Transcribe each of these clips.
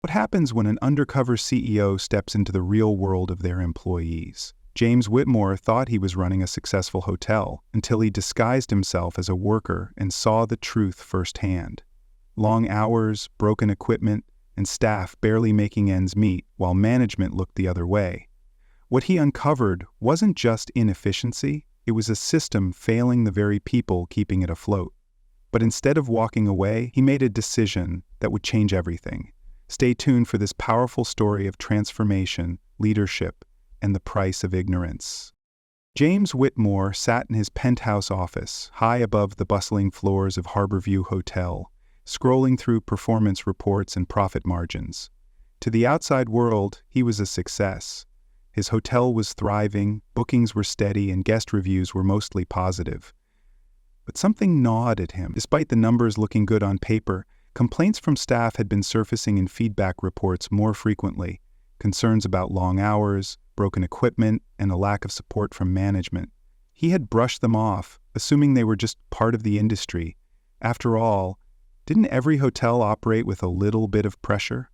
What happens when an undercover CEO steps into the real world of their employees? James Whitmore thought he was running a successful hotel until he disguised himself as a worker and saw the truth firsthand. Long hours, broken equipment, and staff barely making ends meet while management looked the other way. What he uncovered wasn't just inefficiency, it was a system failing the very people keeping it afloat. But instead of walking away, he made a decision that would change everything. Stay tuned for this powerful story of transformation, leadership, and the price of ignorance. James Whitmore sat in his penthouse office, high above the bustling floors of Harborview Hotel, scrolling through performance reports and profit margins. To the outside world, he was a success. His hotel was thriving, bookings were steady, and guest reviews were mostly positive. But something gnawed at him. Despite the numbers looking good on paper, complaints from staff had been surfacing in feedback reports more frequently. Concerns about long hours, broken equipment, and a lack of support from management. He had brushed them off, assuming they were just part of the industry. After all, didn't every hotel operate with a little bit of pressure?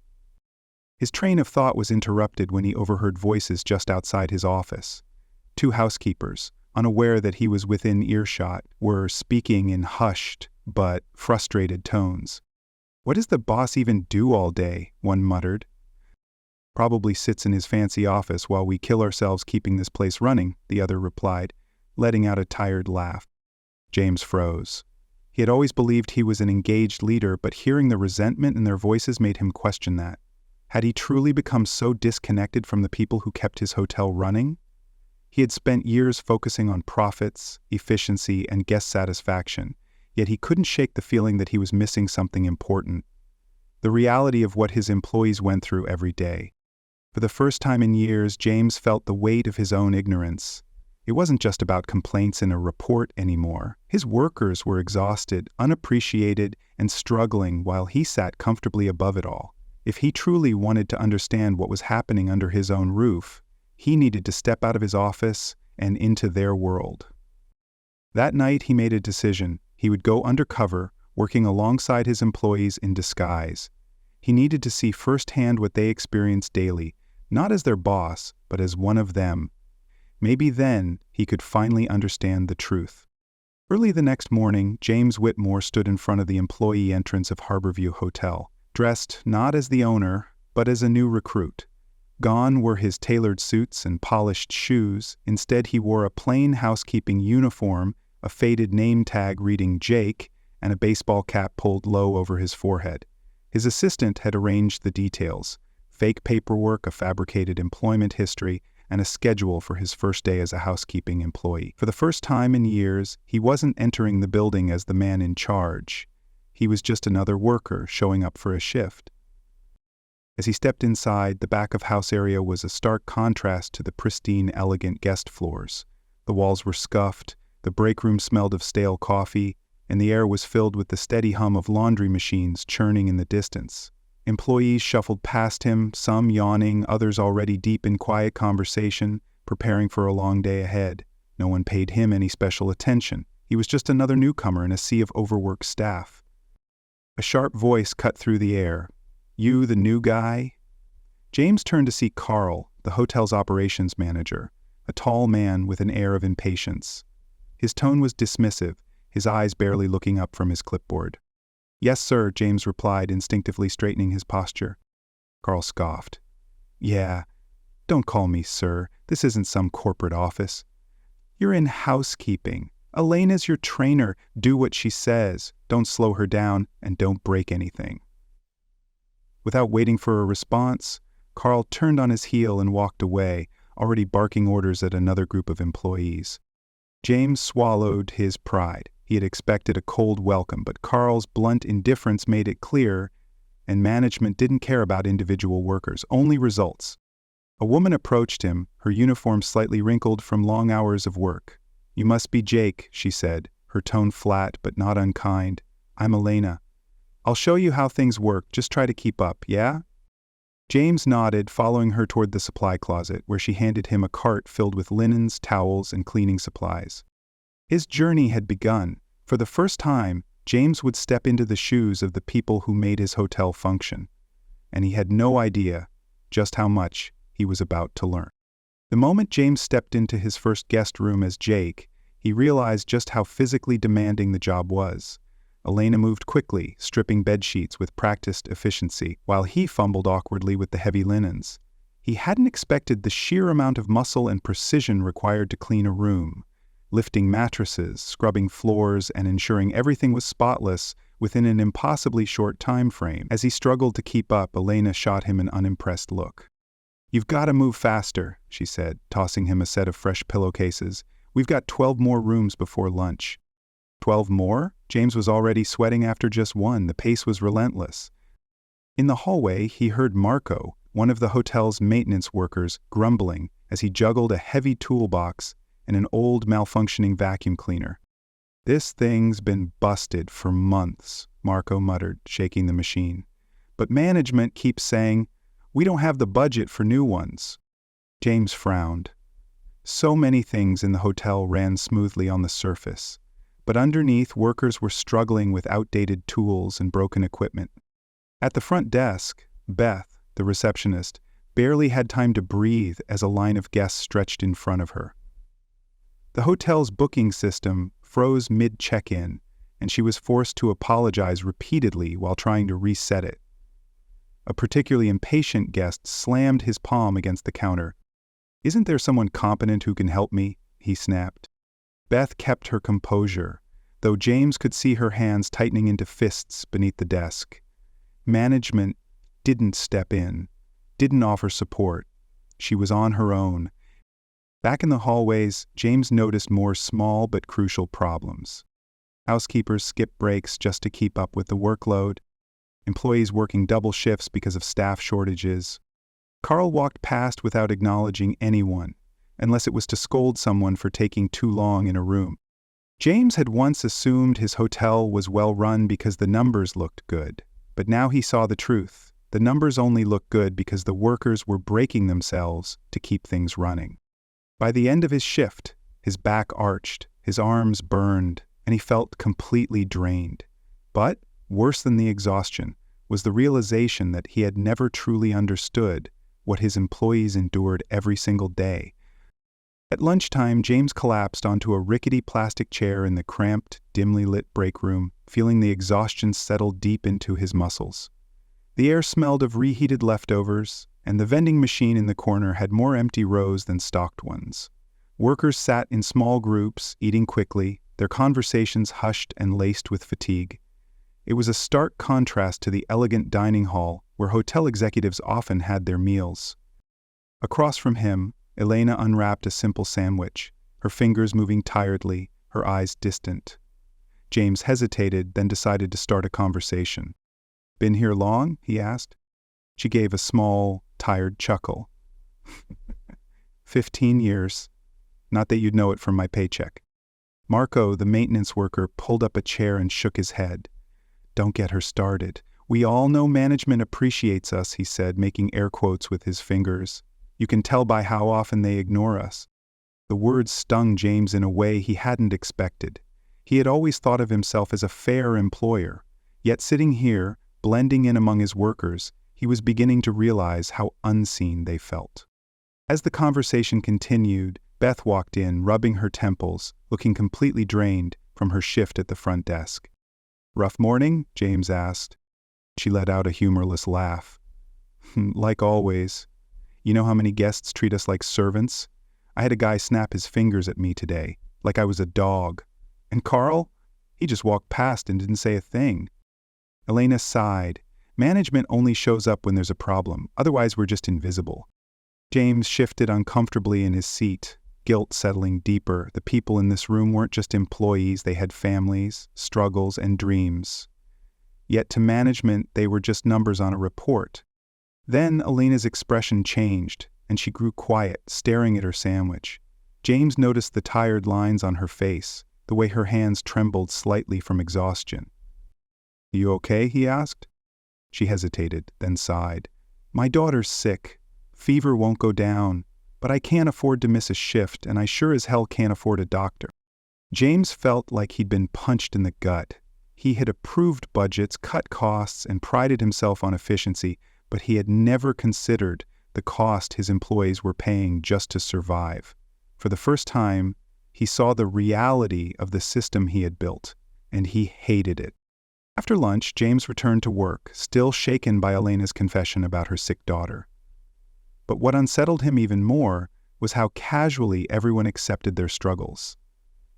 His train of thought was interrupted when he overheard voices just outside his office. Two housekeepers, unaware that he was within earshot, were speaking in hushed but frustrated tones. "What does the boss even do all day?" one muttered. "Probably sits in his fancy office while we kill ourselves keeping this place running," the other replied, letting out a tired laugh. James froze. He had always believed he was an engaged leader, but hearing the resentment in their voices made him question that. Had he truly become so disconnected from the people who kept his hotel running? He had spent years focusing on profits, efficiency, and guest satisfaction, yet he couldn't shake the feeling that he was missing something important. The reality of what his employees went through every day. For the first time in years, James felt the weight of his own ignorance. It wasn't just about complaints in a report anymore. His workers were exhausted, unappreciated, and struggling while he sat comfortably above it all. If he truly wanted to understand what was happening under his own roof, he needed to step out of his office and into their world. That night he made a decision. He would go undercover, working alongside his employees in disguise. He needed to see firsthand what they experienced daily, not as their boss, but as one of them. Maybe then he could finally understand the truth. Early the next morning, James Whitmore stood in front of the employee entrance of Harborview Hotel, dressed not as the owner, but as a new recruit. Gone were his tailored suits and polished shoes. Instead, he wore a plain housekeeping uniform, a faded name tag reading Jake, and a baseball cap pulled low over his forehead. His assistant had arranged the details: fake paperwork, a fabricated employment history, and a schedule for his first day as a housekeeping employee. For the first time in years, he wasn't entering the building as the man in charge. He was just another worker showing up for a shift. As he stepped inside, the back-of-house area was a stark contrast to the pristine, elegant guest floors. The walls were scuffed, the break room smelled of stale coffee, and the air was filled with the steady hum of laundry machines churning in the distance. Employees shuffled past him, some yawning, others already deep in quiet conversation, preparing for a long day ahead. No one paid him any special attention. He was just another newcomer in a sea of overworked staff. A sharp voice cut through the air. "You, the new guy?" James turned to see Carl, the hotel's operations manager, a tall man with an air of impatience. His tone was dismissive, his eyes barely looking up from his clipboard. "Yes, sir," James replied, instinctively straightening his posture. Carl scoffed. "Yeah, don't call me sir. This isn't some corporate office. You're in housekeeping. Elena's your trainer. Do what she says. Don't slow her down, and don't break anything." Without waiting for a response, Carl turned on his heel and walked away, already barking orders at another group of employees. James swallowed his pride. He had expected a cold welcome, but Carl's blunt indifference made it clear, and management didn't care about individual workers, only results. A woman approached him, her uniform slightly wrinkled from long hours of work. "You must be Jake," she said, her tone flat but not unkind. "I'm Elena. I'll show you how things work, just try to keep up, yeah?" James nodded, following her toward the supply closet, where she handed him a cart filled with linens, towels, and cleaning supplies. His journey had begun. For the first time, James would step into the shoes of the people who made his hotel function. and he had no idea just how much he was about to learn. The moment James stepped into his first guest room as Jake, he realized just how physically demanding the job was. Elena moved quickly, stripping bedsheets with practiced efficiency, while he fumbled awkwardly with the heavy linens. He hadn't expected the sheer amount of muscle and precision required to clean a room, lifting mattresses, scrubbing floors, and ensuring everything was spotless within an impossibly short time frame. As he struggled to keep up, Elena shot him an unimpressed look. "You've got to move faster," she said, tossing him a set of fresh pillowcases. "We've got 12 more rooms before lunch." 12 more? James was already sweating after just one. The pace was relentless. In the hallway, he heard Marco, one of the hotel's maintenance workers, grumbling as he juggled a heavy toolbox and an old malfunctioning vacuum cleaner. "This thing's been busted for months," Marco muttered, shaking the machine. "But management keeps saying, we don't have the budget for new ones." James frowned. So many things in the hotel ran smoothly on the surface, but underneath, workers were struggling with outdated tools and broken equipment. At the front desk, Beth, the receptionist, barely had time to breathe as a line of guests stretched in front of her. The hotel's booking system froze mid-check-in, and she was forced to apologize repeatedly while trying to reset it. A particularly impatient guest slammed his palm against the counter. "Isn't there someone competent who can help me?" he snapped. Beth kept her composure, though James could see her hands tightening into fists beneath the desk. Management didn't step in, didn't offer support. She was on her own. Back in the hallways, James noticed more small but crucial problems. Housekeepers skipped breaks just to keep up with the workload. Employees working double shifts because of staff shortages. Carl walked past without acknowledging anyone, unless it was to scold someone for taking too long in a room. James had once assumed his hotel was well run because the numbers looked good, but now he saw the truth. The numbers only looked good because the workers were breaking themselves to keep things running. By the end of his shift, his back arched, his arms burned, and he felt completely drained. But worse than the exhaustion was the realization that he had never truly understood what his employees endured every single day. At lunchtime, James collapsed onto a rickety plastic chair in the cramped, dimly lit break room, feeling the exhaustion settle deep into his muscles. The air smelled of reheated leftovers, and the vending machine in the corner had more empty rows than stocked ones. Workers sat in small groups, eating quickly, their conversations hushed and laced with fatigue. It was a stark contrast to the elegant dining hall where hotel executives often had their meals. Across from him, Elena unwrapped a simple sandwich, her fingers moving tiredly, her eyes distant. James hesitated, then decided to start a conversation. "Been here long?" he asked. She gave a small, tired chuckle. 15 years. Not that you'd know it from my paycheck." Marco, the maintenance worker, pulled up a chair and shook his head. "Don't get her started. We all know management appreciates us," he said, making air quotes with his fingers. "You can tell by how often they ignore us." The words stung James in a way he hadn't expected. He had always thought of himself as a fair employer, yet sitting here, blending in among his workers, he was beginning to realize how unseen they felt. As the conversation continued, Beth walked in, rubbing her temples, looking completely drained from her shift at the front desk. "Rough morning?" James asked. She let out a humorless laugh. "Like always. You know how many guests treat us like servants? I had a guy snap his fingers at me today, like I was a dog. And Carl? He just walked past and didn't say a thing." Elena sighed. "Management only shows up when there's a problem, otherwise we're just invisible." James shifted uncomfortably in his seat, guilt settling deeper. The people in this room weren't just employees, they had families, struggles, and dreams. Yet to management, they were just numbers on a report. Then Elena's expression changed, and she grew quiet, staring at her sandwich. James noticed the tired lines on her face, the way her hands trembled slightly from exhaustion. "You okay?" he asked. She hesitated, then sighed. "My daughter's sick. Fever won't go down, but I can't afford to miss a shift, and I sure as hell can't afford a doctor." James felt like he'd been punched in the gut. He had approved budgets, cut costs, and prided himself on efficiency, but he had never considered the cost his employees were paying just to survive. For the first time, he saw the reality of the system he had built, and he hated it. After lunch, James returned to work, still shaken by Elena's confession about her sick daughter. But what unsettled him even more was how casually everyone accepted their struggles,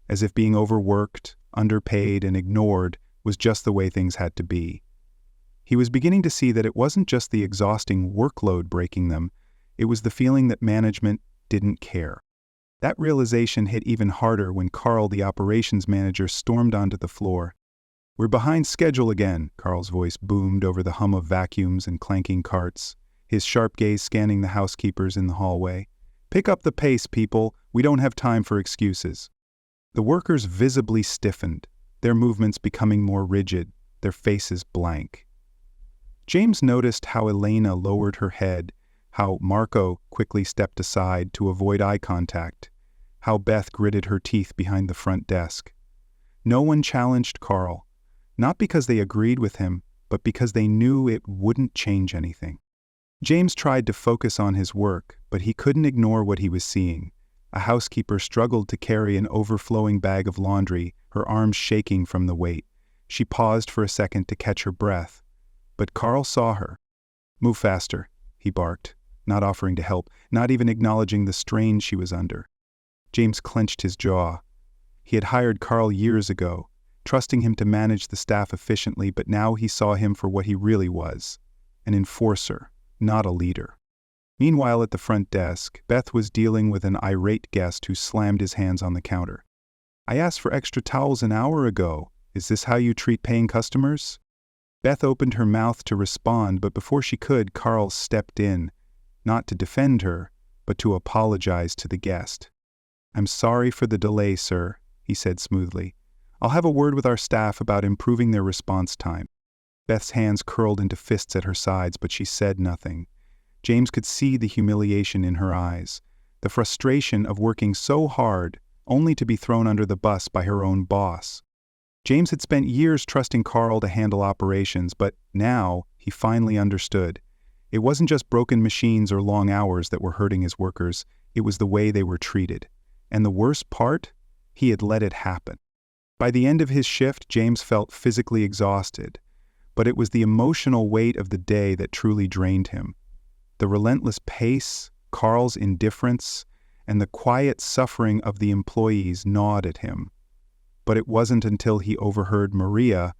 as if being overworked, underpaid, and ignored was just the way things had to be. He was beginning to see that it wasn't just the exhausting workload breaking them, it was the feeling that management didn't care. That realization hit even harder when Carl, the operations manager, stormed onto the floor. "We're behind schedule again," Carl's voice boomed over the hum of vacuums and clanking carts, his sharp gaze scanning the housekeepers in the hallway. "Pick up the pace, people. We don't have time for excuses." The workers visibly stiffened, their movements becoming more rigid, their faces blank. James noticed how Elena lowered her head, how Marco quickly stepped aside to avoid eye contact, how Beth gritted her teeth behind the front desk. No one challenged Carl, not because they agreed with him, but because they knew it wouldn't change anything. James tried to focus on his work, but he couldn't ignore what he was seeing. A housekeeper struggled to carry an overflowing bag of laundry, her arms shaking from the weight. She paused for a second to catch her breath, but Carl saw her. "Move faster," he barked, not offering to help, not even acknowledging the strain she was under. James clenched his jaw. He had hired Carl years ago, trusting him to manage the staff efficiently, but now he saw him for what he really was, an enforcer, not a leader. Meanwhile, at the front desk, Beth was dealing with an irate guest who slammed his hands on the counter. "I asked for extra towels an hour ago. Is this how you treat paying customers?" Beth opened her mouth to respond, but before she could, Carl stepped in, not to defend her, but to apologize to the guest. "I'm sorry for the delay, sir," he said smoothly. "I'll have a word with our staff about improving their response time." Beth's hands curled into fists at her sides, but she said nothing. James could see the humiliation in her eyes, the frustration of working so hard only to be thrown under the bus by her own boss. James had spent years trusting Carl to handle operations, but now he finally understood. It wasn't just broken machines or long hours that were hurting his workers, it was the way they were treated. And the worst part? He had let it happen. By the end of his shift, James felt physically exhausted, but it was the emotional weight of the day that truly drained him. The relentless pace, Carl's indifference, and the quiet suffering of the employees gnawed at him. But it wasn't until he overheard Maria,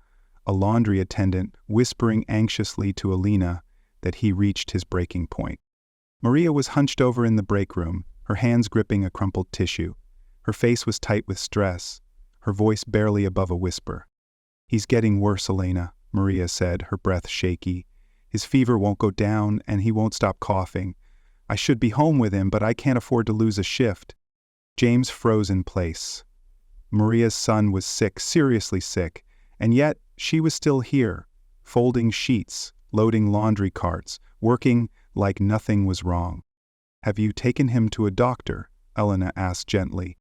a laundry attendant, whispering anxiously to Elena that he reached his breaking point. Maria was hunched over in the break room, her hands gripping a crumpled tissue. Her face was tight with stress, her voice barely above a whisper. "He's getting worse, Elena," Maria said, her breath shaky. "His fever won't go down, and he won't stop coughing. I should be home with him, but I can't afford to lose a shift." James froze in place. Maria's son was sick, seriously sick, and yet she was still here, folding sheets, loading laundry carts, working like nothing was wrong. "Have you taken him to a doctor?" Elena asked gently.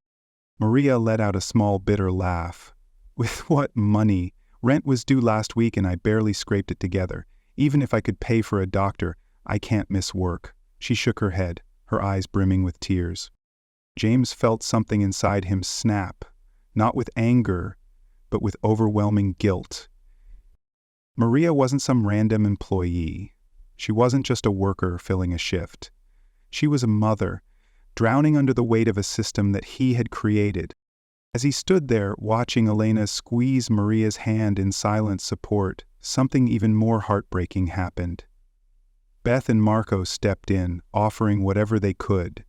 Maria let out a small bitter laugh. "With what money? Rent was due last week and I barely scraped it together. Even if I could pay for a doctor, I can't miss work." She shook her head, her eyes brimming with tears. James felt something inside him snap, not with anger, but with overwhelming guilt. Maria wasn't some random employee. She wasn't just a worker filling a shift. She was a mother, drowning under the weight of a system that he had created. As he stood there, watching Elena squeeze Maria's hand in silent support, something even more heartbreaking happened. Beth and Marco stepped in, offering whatever they could.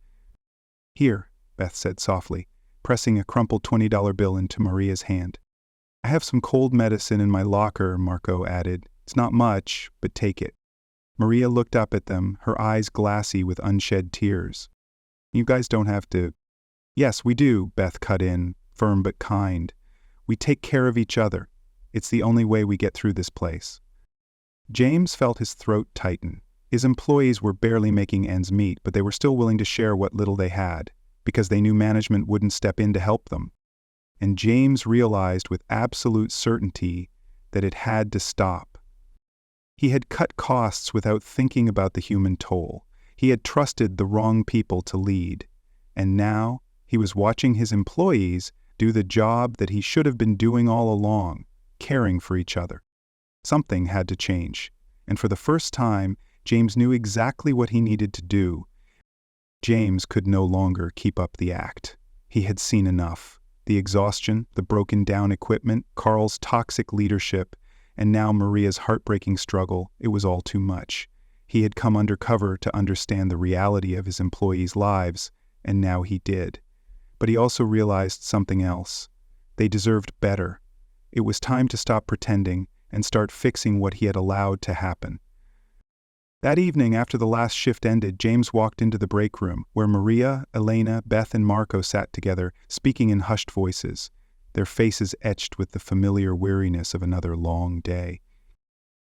"Here," Beth said softly, pressing a crumpled $20 bill into Maria's hand. "I have some cold medicine in my locker," Marco added. "It's not much, but take it." Maria looked up at them, her eyes glassy with unshed tears. "You guys don't have to—" "Yes, we do," Beth cut in, firm but kind. "We take care of each other. It's the only way we get through this place." James felt his throat tighten. His employees were barely making ends meet, but they were still willing to share what little they had, because they knew management wouldn't step in to help them. And James realized with absolute certainty that it had to stop. He had cut costs without thinking about the human toll. He had trusted the wrong people to lead. And now, he was watching his employees do the job that he should have been doing all along, caring for each other. Something had to change, and for the first time, James knew exactly what he needed to do. James could no longer keep up the act. He had seen enough. The exhaustion, the broken-down equipment, Carl's toxic leadership, and now Maria's heartbreaking struggle, it was all too much. He had come undercover to understand the reality of his employees' lives, and now he did. But he also realized something else. They deserved better. It was time to stop pretending and start fixing what he had allowed to happen. That evening, after the last shift ended, James walked into the break room, where Maria, Elena, Beth, and Marco sat together, speaking in hushed voices, their faces etched with the familiar weariness of another long day.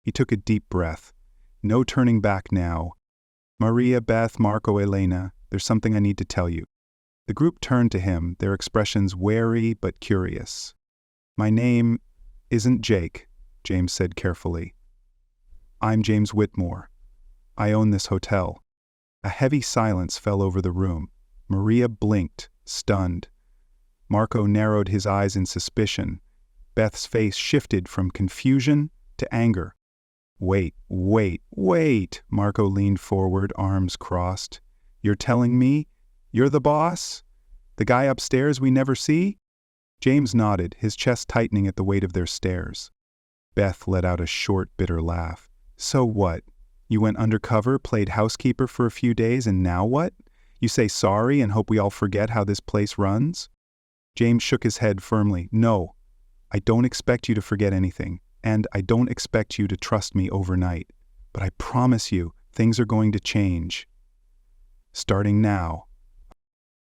He took a deep breath. No turning back now. Maria, Beth, Marco, Elena, there's something I need to tell you. The group turned to him, their expressions wary but curious. My name isn't Jake, James said carefully. I'm James Whitmore. I own this hotel. A heavy silence fell over the room. Maria blinked, stunned. Marco narrowed his eyes in suspicion. Beth's face shifted from confusion to anger. Wait, Marco leaned forward, arms crossed. You're telling me you're the boss? The guy upstairs we never see? James nodded, his chest tightening at the weight of their stares. Beth let out a short, bitter laugh. So what? You went undercover, played housekeeper for a few days, and now what? You say sorry and hope we all forget how this place runs? James shook his head firmly. No, I don't expect you to forget anything, and I don't expect you to trust me overnight. But I promise you, things are going to change. Starting now.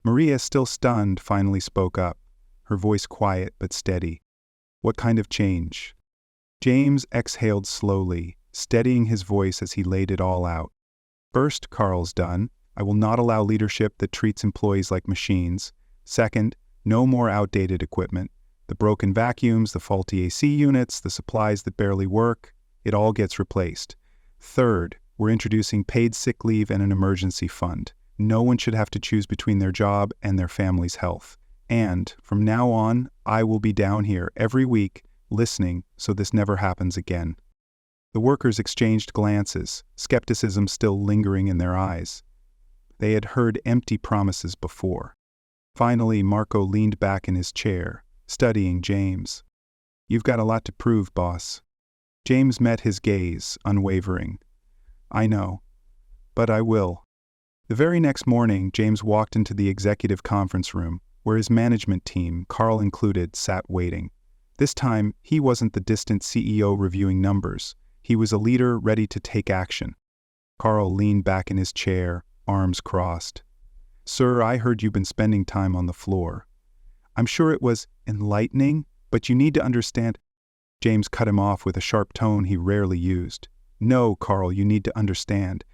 Maria, still stunned, finally spoke up, her voice quiet but steady. What kind of change? James exhaled slowly, steadying his voice as he laid it all out. First, Carl's done. I will not allow leadership that treats employees like machines. Second, no more outdated equipment. The broken vacuums, the faulty AC units, the supplies that barely work, it all gets replaced. Third, we're introducing paid sick leave and an emergency fund. No one should have to choose between their job and their family's health. And, from now on, I will be down here every week, listening, so this never happens again. The workers exchanged glances, skepticism still lingering in their eyes. They had heard empty promises before. Finally, Marco leaned back in his chair, studying James. You've got a lot to prove, boss. James met his gaze, unwavering. I know, but I will. The very next morning, James walked into the executive conference room, where his management team, Carl included, sat waiting. This time, he wasn't the distant CEO reviewing numbers. He was a leader ready to take action. Carl leaned back in his chair, arms crossed. Sir, I heard you've been spending time on the floor. I'm sure it was enlightening, but you need to understand. James cut him off with a sharp tone he rarely used. No, Carl, you need to understand.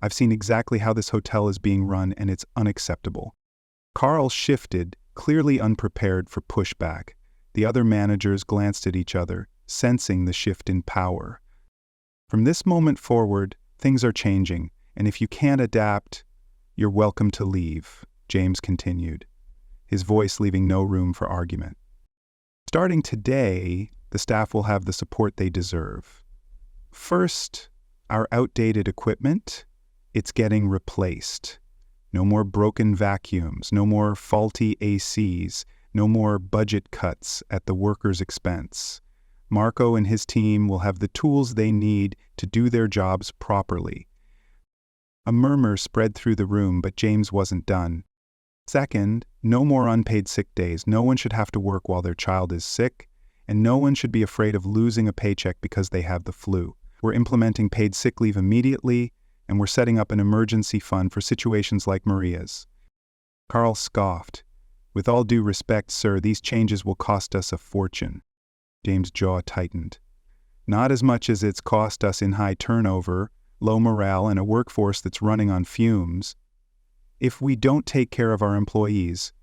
I've seen exactly how this hotel is being run, and it's unacceptable. Carl shifted, clearly unprepared for pushback. The other managers glanced at each other, sensing the shift in power. From this moment forward, things are changing, and if you can't adapt, you're welcome to leave, James continued, his voice leaving no room for argument. Starting today, the staff will have the support they deserve. First, our outdated equipment, it's getting replaced. No more broken vacuums, no more faulty ACs, no more budget cuts at the workers' expense. Marco and his team will have the tools they need to do their jobs properly. A murmur spread through the room, but James wasn't done. Second, no more unpaid sick days. No one should have to work while their child is sick, and no one should be afraid of losing a paycheck because they have the flu. We're implementing paid sick leave immediately, and we're setting up an emergency fund for situations like Maria's. Carl scoffed. With all due respect, sir, these changes will cost us a fortune. James' jaw tightened. Not as much as it's cost us in high turnover, low morale, and a workforce that's running on fumes. If we don't take care of our employees,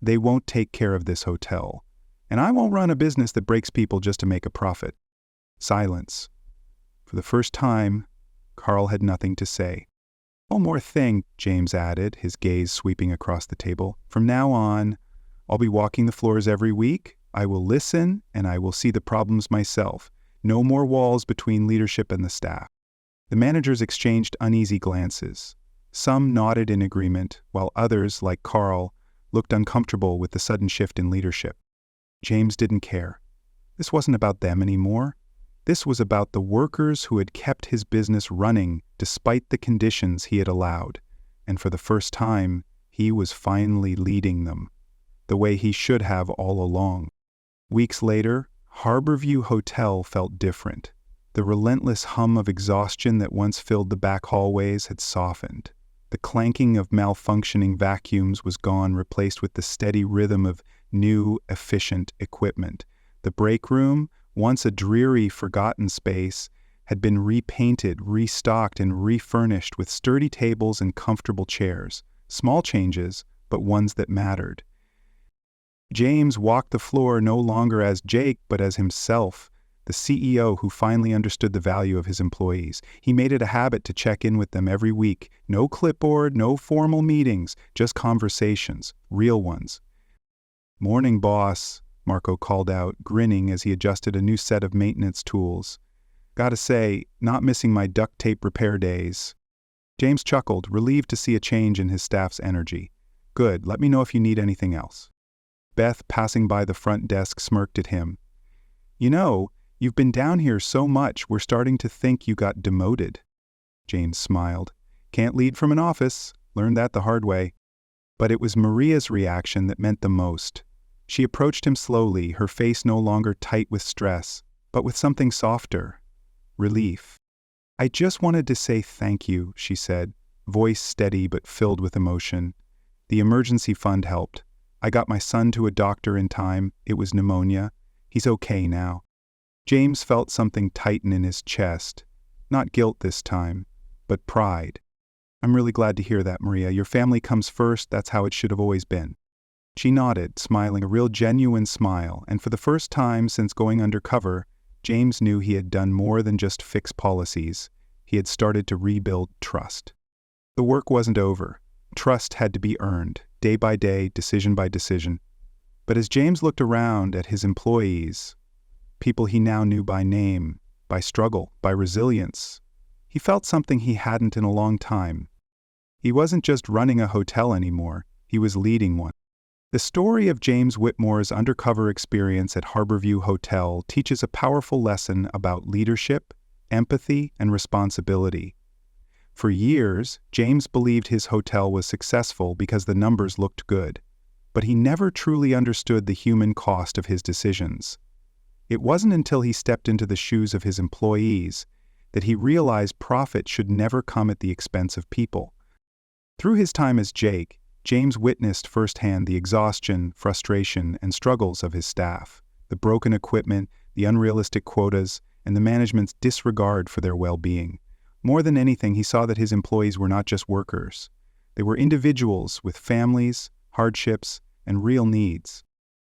they won't take care of this hotel. And I won't run a business that breaks people just to make a profit. Silence. For the first time, Carl had nothing to say. "One more thing," James added, his gaze sweeping across the table. "From now on, I'll be walking the floors every week. I will listen, and I will see the problems myself. No more walls between leadership and the staff." The managers exchanged uneasy glances. Some nodded in agreement, while others, like Carl, looked uncomfortable with the sudden shift in leadership. James didn't care. This wasn't about them anymore. This was about the workers who had kept his business running despite the conditions he had allowed, and for the first time, he was finally leading them, the way he should have all along. Weeks later, Harborview Hotel felt different. The relentless hum of exhaustion that once filled the back hallways had softened. The clanking of malfunctioning vacuums was gone, replaced with the steady rhythm of new, efficient equipment. The break room, once a dreary, forgotten space, had been repainted, restocked, and refurnished with sturdy tables and comfortable chairs. Small changes, but ones that mattered. James walked the floor no longer as Jake, but as himself, the CEO who finally understood the value of his employees. He made it a habit to check in with them every week. No clipboard, no formal meetings, just conversations, real ones. "Morning, boss," Marco called out, grinning as he adjusted a new set of maintenance tools. "Gotta say, not missing my duct tape repair days." James chuckled, relieved to see a change in his staff's energy. "Good, let me know if you need anything else." Beth, passing by the front desk, smirked at him. "You know, you've been down here so much, we're starting to think you got demoted." James smiled. "Can't lead from an office. Learned that the hard way." But it was Maria's reaction that meant the most. She approached him slowly, her face no longer tight with stress, but with something softer. Relief. "I just wanted to say thank you," she said, voice steady but filled with emotion. "The emergency fund helped. I got my son to a doctor in time. It was pneumonia. He's okay now." James felt something tighten in his chest. Not guilt this time, but pride. "I'm really glad to hear that, Maria. Your family comes first. That's how it should have always been." She nodded, smiling a real genuine smile, and for the first time since going undercover, James knew he had done more than just fix policies. He had started to rebuild trust. The work wasn't over. Trust had to be earned, day by day, decision by decision. But as James looked around at his employees, people he now knew by name, by struggle, by resilience, he felt something he hadn't in a long time. He wasn't just running a hotel anymore, he was leading one. The story of James Whitmore's undercover experience at Harborview Hotel teaches a powerful lesson about leadership, empathy, and responsibility. For years, James believed his hotel was successful because the numbers looked good, but he never truly understood the human cost of his decisions. It wasn't until he stepped into the shoes of his employees that he realized profit should never come at the expense of people. Through his time as Jake, James witnessed firsthand the exhaustion, frustration, and struggles of his staff, the broken equipment, the unrealistic quotas, and the management's disregard for their well-being. More than anything, he saw that his employees were not just workers. They were individuals with families, hardships, and real needs.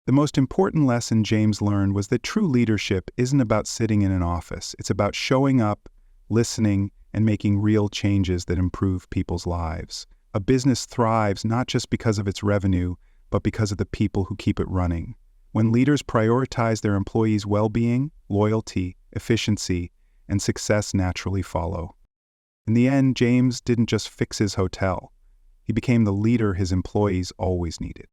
The most important lesson James learned was that true leadership isn't about sitting in an office. It's about showing up, listening, and making real changes that improve people's lives. A business thrives not just because of its revenue, but because of the people who keep it running. When leaders prioritize their employees' well-being, loyalty, efficiency, and success naturally follow. In the end, James didn't just fix his hotel. He became the leader his employees always needed.